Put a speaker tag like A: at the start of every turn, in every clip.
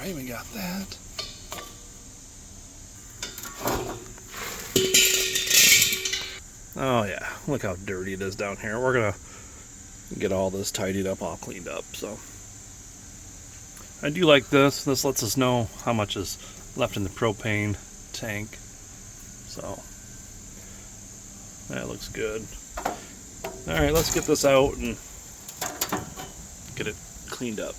A: I even got that. Oh yeah, look how dirty it is down here. We're gonna get all this tidied up, all cleaned up. So I do like this. This lets us know how much is left in the propane tank. So that looks good. All right, let's get this out and get it cleaned up.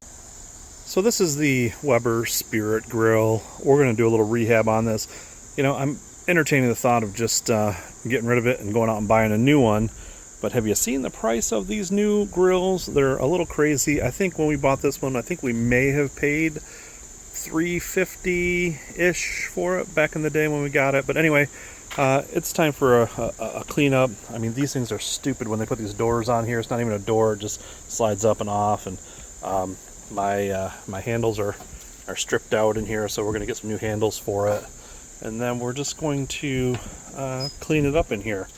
A: So this is the Weber Spirit Grill. We're going to do a little rehab on this. You know, I'm entertaining the thought of just getting rid of it and going out and buying a new one. But have you seen the price of these new grills? They're a little crazy. I think when we bought this one, I think we may have paid $350-ish for it back in the day when we got it. But anyway, it's time for a cleanup. I mean, these things are stupid when they put these doors on here. It's not even a door, it just slides up and off. And my handles are stripped out in here, so we're going to get some new handles for it. And then we're just going to clean it up in here.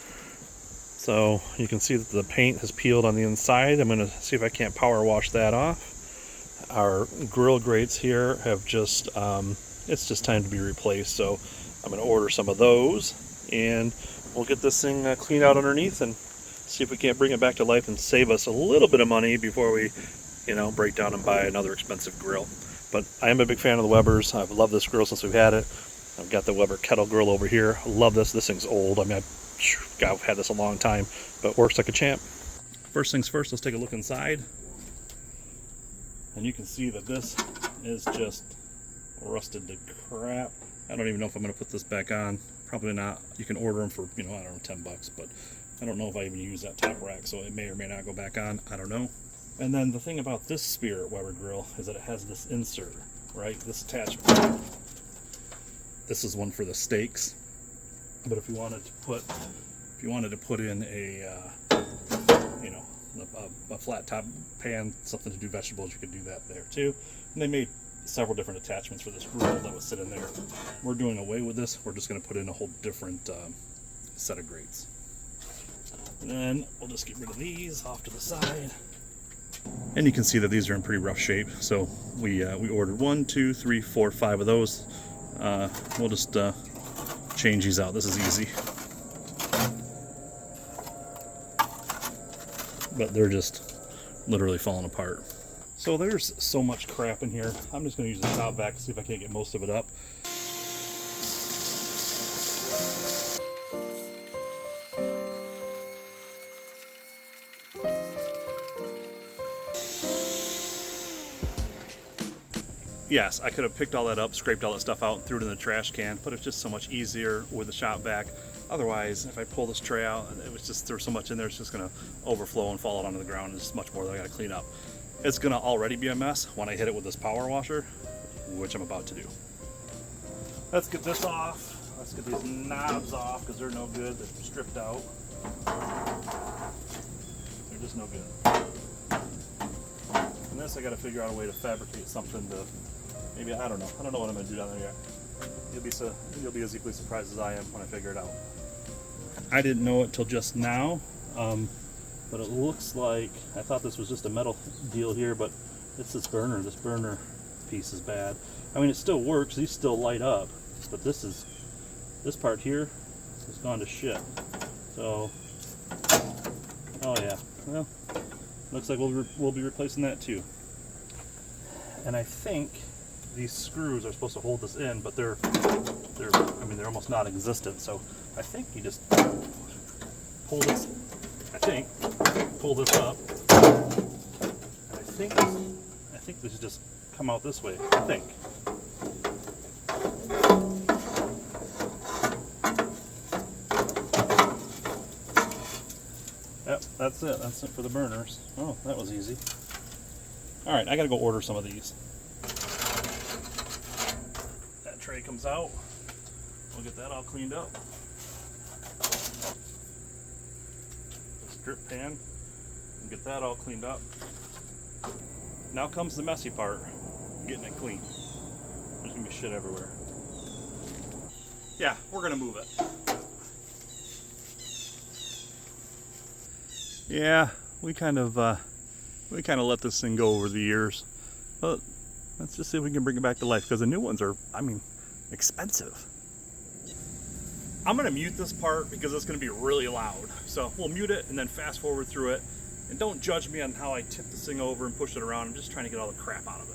A: So you can see that the paint has peeled on the inside. I'm going to see if I can't power wash that off. Our grill grates here have just, it's just time to be replaced. So I'm going to order some of those, and we'll get this thing cleaned out underneath and see if we can't bring it back to life and save us a little bit of money before we, you know, break down and buy another expensive grill. But I am a big fan of the Webers. I've loved this grill since we've had it. I've got the Weber kettle grill over here. I love this. This thing's old. I mean, I've had this a long time, but works like a champ. First things first, let's take a look inside. And you can see that this is just rusted to crap. I don't even know if I'm going to put this back on. Probably not. You can order them for, you know, I don't know, 10 bucks, but I don't know if I even use that top rack, so it may or may not go back on. I don't know. And then the thing about this Spirit Weber grill is that it has this insert, right? This attachment. This is one for the steaks. But if you wanted to put in a, you know, a flat top pan, something to do vegetables, you could do that there too. And they made several different attachments for this grill that would sit in there. We're doing away with this. We're just going to put in a whole different set of grates. And then we'll just get rid of these off to the side. And you can see that these are in pretty rough shape. So we ordered 1, 2, 3, 4, 5 of those. We'll just change these out. This is easy. But they're just literally falling apart. So there's so much crap in here. I'm just going to use the top vac to see if I can't get most of it up. Yes, I could have picked all that up, scraped all that stuff out, and threw it in the trash can, but it's just so much easier with the shop vac. Otherwise, if I pull this tray out, there's so much in there, it's just going to overflow and fall out onto the ground. There's much more that I got to clean up. It's going to already be a mess when I hit it with this power washer, which I'm about to do. Let's get this off. Let's get these knobs off because they're no good. They're stripped out. They're just no good. And this, I got to figure out a way to fabricate something to, maybe, I don't know what I'm going to do down there yet. You'll be as equally surprised as I am when I figure it out. I didn't know it till just now, but it looks like, I thought this was just a metal deal here, but it's this burner. This burner piece is bad. I mean, it still works. These still light up, but this part here has gone to shit. So, oh yeah, well, looks like we'll be replacing that too. And I think these screws are supposed to hold this in, but they're almost non-existent. So I think you just pull this. Pull this up. And I think this should just come out this way. I think. Yep, that's it. That's it for the burners. Oh, that was easy. All right, I gotta go order some of these. That tray comes out. We'll get that all cleaned up. This drip pan. We'll get that all cleaned up. Now comes the messy part, getting it clean. There's gonna be shit everywhere. Yeah, we're gonna move it. Yeah, we kind of let this thing go over the years, but let's just see if we can bring it back to life, because the new ones are, I mean, expensive. I'm gonna mute this part because it's gonna be really loud. So we'll mute it and then fast forward through it. And don't judge me on how I tip this thing over and push it around. I'm just trying to get all the crap out of it.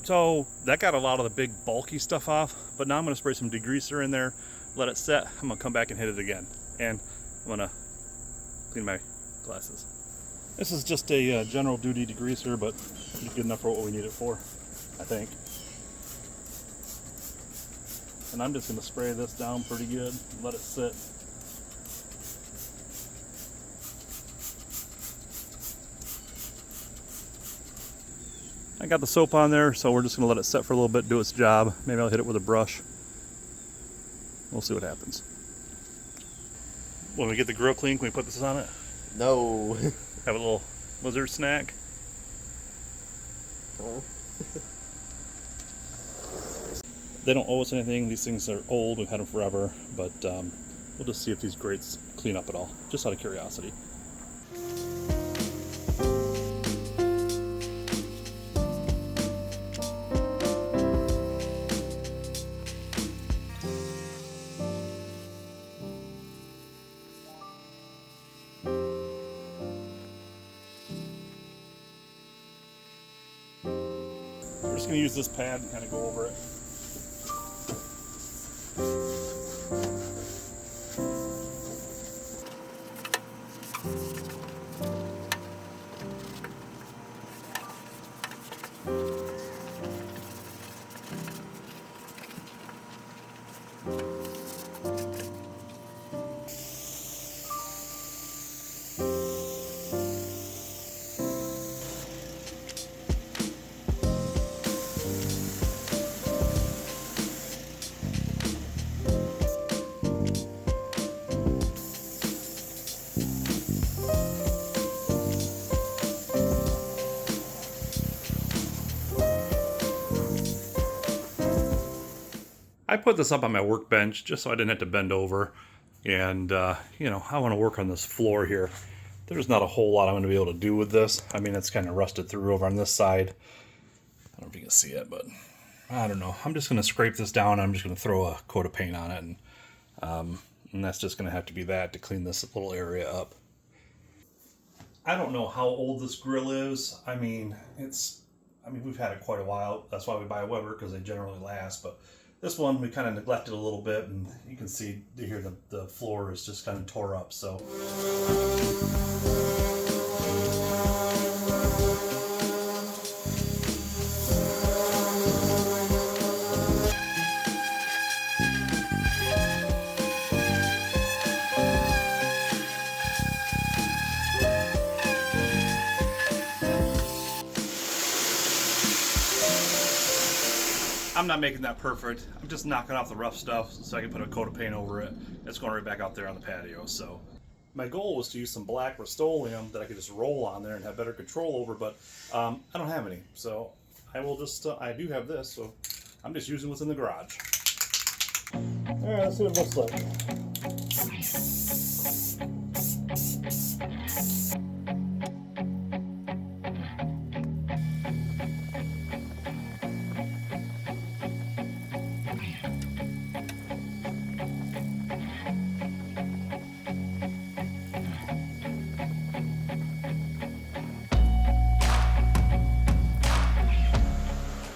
A: So that got a lot of the big bulky stuff off, but now I'm gonna spray some degreaser in there, let it set. I'm gonna come back and hit it again. And I'm gonna clean my glasses. This is just a general duty degreaser, but it's good enough for what we need it for, I think. And I'm just gonna spray this down pretty good, let it sit. I got the soap on there, so we're just gonna let it set for a little bit, do its job. Maybe I'll hit it with a brush. We'll see what happens. When we get the grill clean, can we put this on it?
B: No.
A: Have a little lizard snack.
B: Oh.
A: They don't owe us anything. These things are old. We've had them forever, but we'll just see if these grates clean up at all, just out of curiosity. We're just going to use this pad and kind of go over it. I put this up on my workbench just so I didn't have to bend over. And, you know, I want to work on this floor here. There's not a whole lot I'm going to be able to do with this. I mean, it's kind of rusted through over on this side. I don't know if you can see it, but I don't know. I'm just going to scrape this down. I'm just going to throw a coat of paint on it. And that's just going to have to be that to clean this little area up. I don't know how old this grill is. I mean, we've had it quite a while. That's why we buy a Weber, because they generally last. But this one we kind of neglected a little bit, and you can see here the floor is just kind of tore up. So I'm not making that perfect. I'm just knocking off the rough stuff so I can put a coat of paint over it. It's going right back out there on the patio. So my goal was to use some black Rust-Oleum that I could just roll on there and have better control over, but I don't have any. So I will just, I do have this, so I'm just using what's in the garage. All right, let's see what it looks like.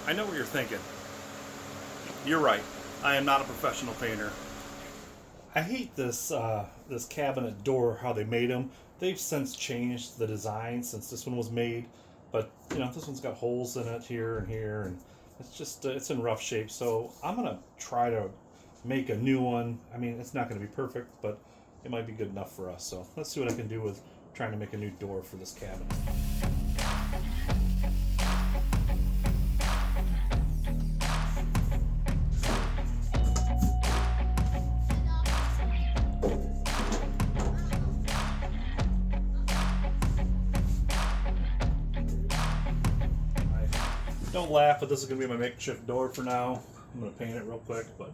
A: I know what you're thinking. You're right. I am not a professional painter. I hate this this cabinet door, how they made them. They've since changed the design since this one was made, but you know, this one's got holes in it here and here, and it's just it's in rough shape. So I'm gonna try to make a new one. I mean, it's not gonna be perfect, but it might be good enough for us. So let's see what I can do with trying to make a new door for this cabin. Don't laugh, but this is going to be my makeshift door for now. I'm going to paint it real quick, but...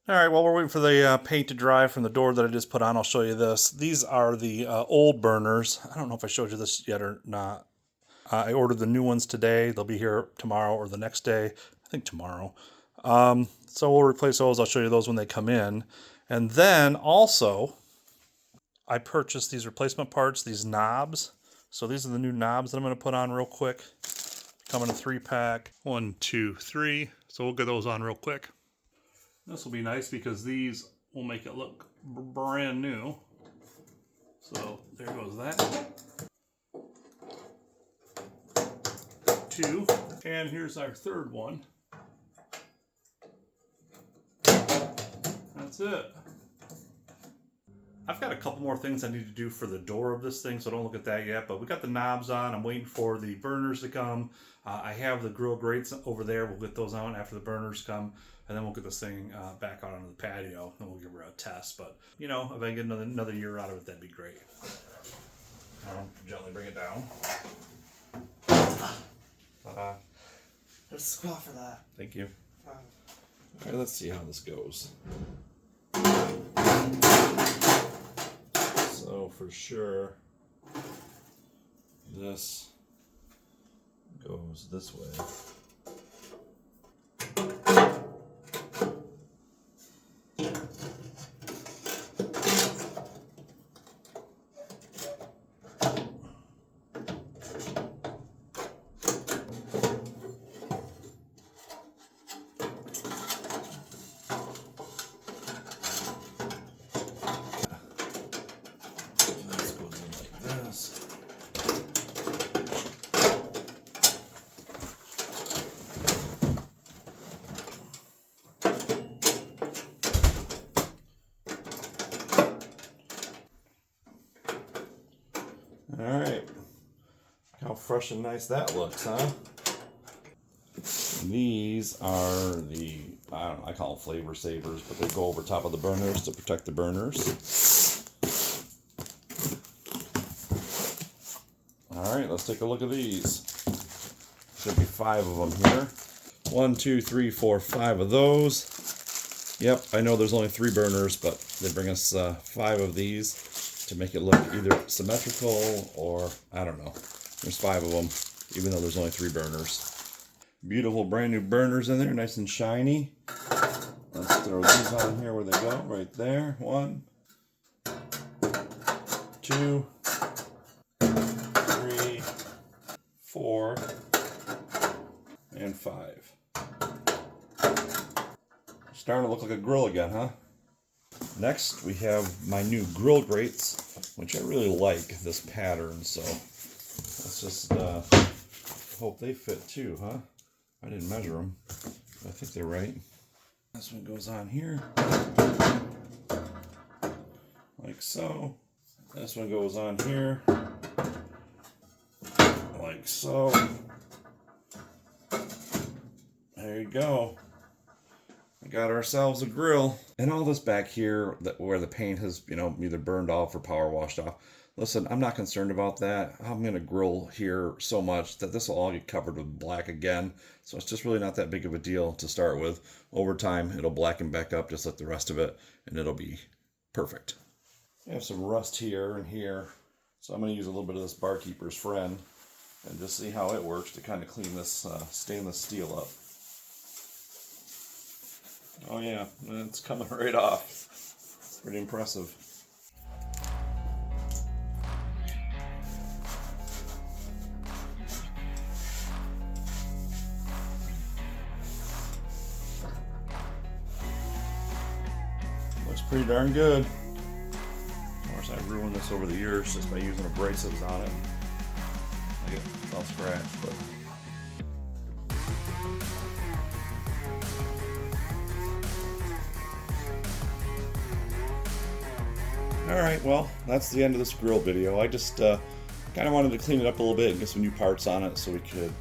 A: Alright, while we're waiting for the paint to dry from the door that I just put on, I'll show you this. These are the old burners. I don't know if I showed you this yet or not. I ordered the new ones today. They'll be here tomorrow or the next day. I think tomorrow. So we'll replace those. I'll show you those when they come in. And then also, I purchased these replacement parts, these knobs. So these are the new knobs that I'm going to put on real quick. Come in a 3-pack. 1, 2, 3. So we'll get those on real quick. This will be nice because these will make it look brand new. So there goes that. 2. And here's our third one. That's it. I've got a couple more things I need to do for the door of this thing, so don't look at that yet. But we got the knobs on. I'm waiting for the burners to come. I have the grill grates over there. We'll get those on after the burners come. And then we'll get this thing back out onto the patio. And we'll give her a test. But, you know, if I get another year out of it, that'd be great. I'll gently bring it down.
B: There's a squat for that.
A: Thank you. Okay, let's see how this goes. So for sure, this goes this way. Alright, how fresh and nice that looks, huh? These are the, I don't know, I call them flavor savers, but they go over top of the burners to protect the burners. Alright, let's take a look at these. Should be 5 of them here. 1, 2, 3, 4, 5 of those. Yep, I know there's only 3 burners, but they bring us 5 of these to make it look either symmetrical or, I don't know. There's 5 of them, even though there's only 3 burners. Beautiful brand new burners in there, nice and shiny. Let's throw these on here where they go, right there. 1, 2, 3, 4, and 5. Starting to look like a grill again, huh? Next, we have my new grill grates, which I really like this pattern, so let's just hope they fit too, huh? I didn't measure them, but I think they're right. This one goes on here, like so. This one goes on here, like so. There you go. We got ourselves a grill. And all this back here, where the paint has, you know, either burned off or power washed off. Listen, I'm not concerned about that. I'm going to grill here so much that this will all get covered with black again. So it's just really not that big of a deal to start with. Over time, it'll blacken back up just like the rest of it, and it'll be perfect. I have some rust here and here. So I'm going to use a little bit of this Barkeeper's Friend and just see how it works to kind of clean this stainless steel up. Oh yeah, it's coming right off. It's pretty impressive. Looks pretty darn good. Of course, I ruined this over the years just by using abrasives on it. I get it all scratched, but. Alright, well, that's the end of this grill video. I just
C: kind of wanted to clean it up a little bit and get some new parts on it so we could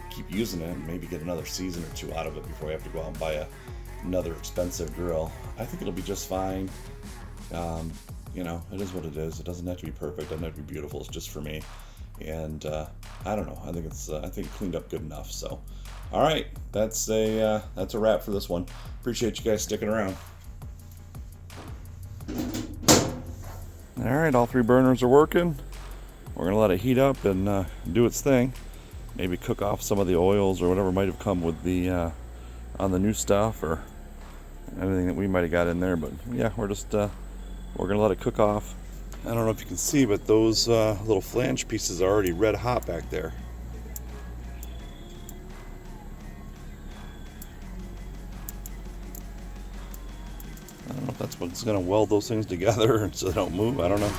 C: keep using it and maybe get another season or two out of it before we have to go out and buy another expensive grill. I think it'll be just fine. You know, it is what it is. It doesn't have to be perfect. It doesn't have to be beautiful. It's just for me. And I don't know. I think it's I think it cleaned up good enough. So, all right, that's a wrap for this one. Appreciate you guys sticking around. All right, all 3 burners are working. We're gonna let it heat up and do its thing. Maybe cook off some of the oils or whatever might have come with the on the new stuff or anything that we might have got in there. But yeah, we're gonna let it cook off. I don't know if you can see, but those little flange pieces are already red hot back there. I don't know if that's what's gonna weld those things together so they don't move. I don't know.